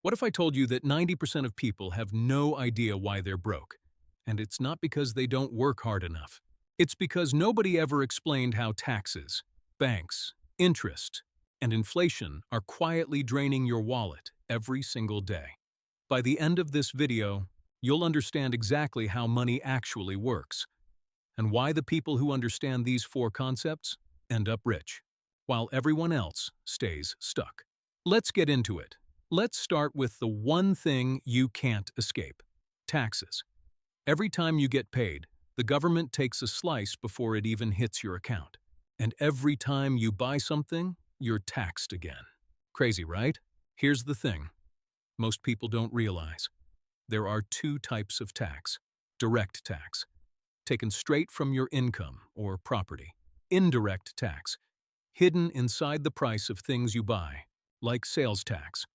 What if I told you that 90% of people have no idea why they're broke? And it's not because they don't work hard enough. It's because nobody ever explained how taxes, banks, interest, and inflation are quietly draining your wallet every single day. By the end of this video, you'll understand exactly how money actually works and why the people who understand these four concepts end up rich, while everyone else stays stuck. Let's get into it. Let's start with the one thing you can't escape: taxes. Every time you get paid, the government takes a slice before it even hits your account. And every time you buy something, you're taxed again. Crazy, right? Here's the thing most people don't realize. There are two types of tax: direct tax, taken straight from your income or property; indirect tax, hidden inside the price of things you buy, like sales tax.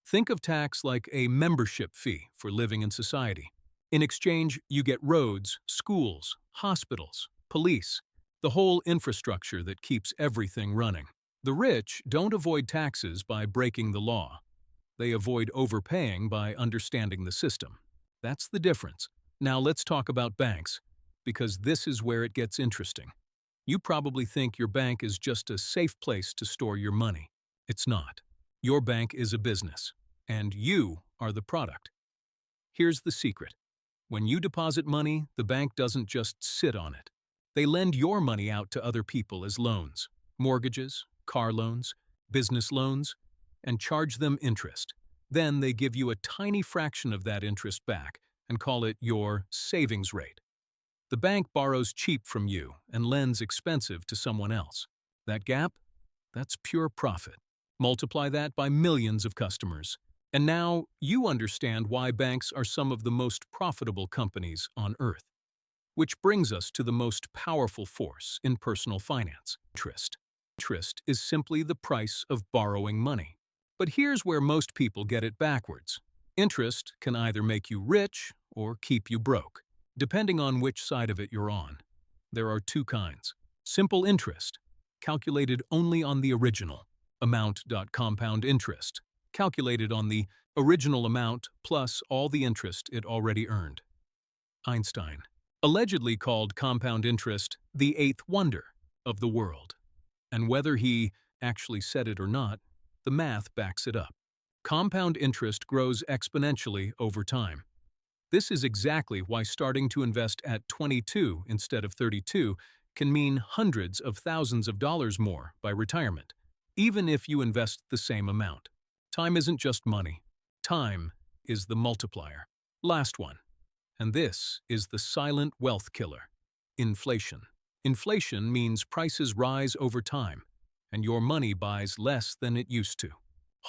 Think of tax like a membership fee for living in society. In exchange, you get roads, schools, hospitals, police, the whole infrastructure that keeps everything running. The rich don't avoid taxes by breaking the law. They avoid overpaying by understanding the system. That's the difference. Now let's talk about banks, because this is where it gets interesting. You probably think your bank is just a safe place to store your money. It's not. Your bank is a business, and you are the product. Here's the secret. When you deposit money, the bank doesn't just sit on it. They lend your money out to other people as loans, mortgages, car loans, business loans, and charge them interest. Then they give you a tiny fraction of that interest back and call it your savings rate. The bank borrows cheap from you and lends expensive to someone else. That gap? That's pure profit. Multiply that by millions of customers, and now you understand why banks are some of the most profitable companies on earth. Which brings us to the most powerful force in personal finance: interest. Interest is simply the price of borrowing money. But here's where most people get it backwards. Interest can either make you rich or keep you broke, depending on which side of it you're on. There are two kinds: simple interest, calculated only on the original amount. Compound interest, calculated on the original amount plus all the interest it already earned. Einstein allegedly called compound interest the eighth wonder of the world. And whether he actually said it or not, the math backs it up. Compound interest grows exponentially over time. This is exactly why starting to invest at 22 instead of 32 can mean hundreds of thousands of dollars more by retirement, even if you invest the same amount. Time isn't just money. Time is the multiplier. Last one. And this is the silent wealth killer: inflation. Inflation means prices rise over time, and your money buys less than it used to.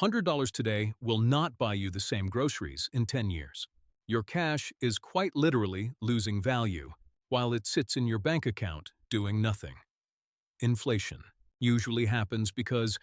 $100 today will not buy you the same groceries in 10 years. Your cash is quite literally losing value while it sits in your bank account doing nothing. Inflation usually happens because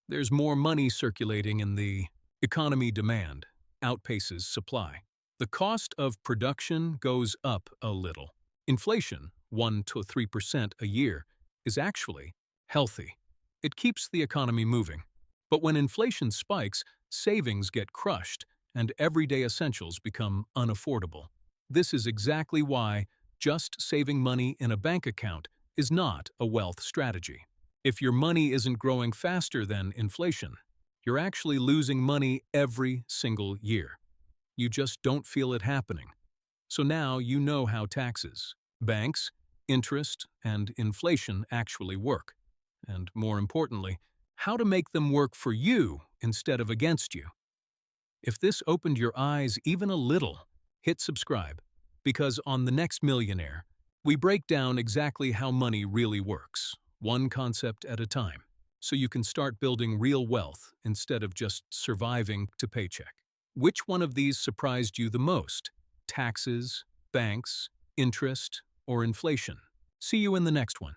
there's more money circulating in the economy. Demand outpaces supply. The cost of production goes up a little. Inflation, 1 to 3% a year, is actually healthy. It keeps the economy moving. But when inflation spikes, savings get crushed and everyday essentials become unaffordable. This is exactly why just saving money in a bank account is not a wealth strategy. If your money isn't growing faster than inflation, you're actually losing money every single year. You just don't feel it happening. So now you know how taxes, banks, interest, and inflation actually work. And more importantly, how to make them work for you instead of against you. If this opened your eyes even a little, hit subscribe, because on the next Millionaire, we break down exactly how money really works, one concept at a time, so you can start building real wealth instead of just surviving to paycheck. Which one of these surprised you the most? Taxes, banks, interest, or inflation? See you in the next one.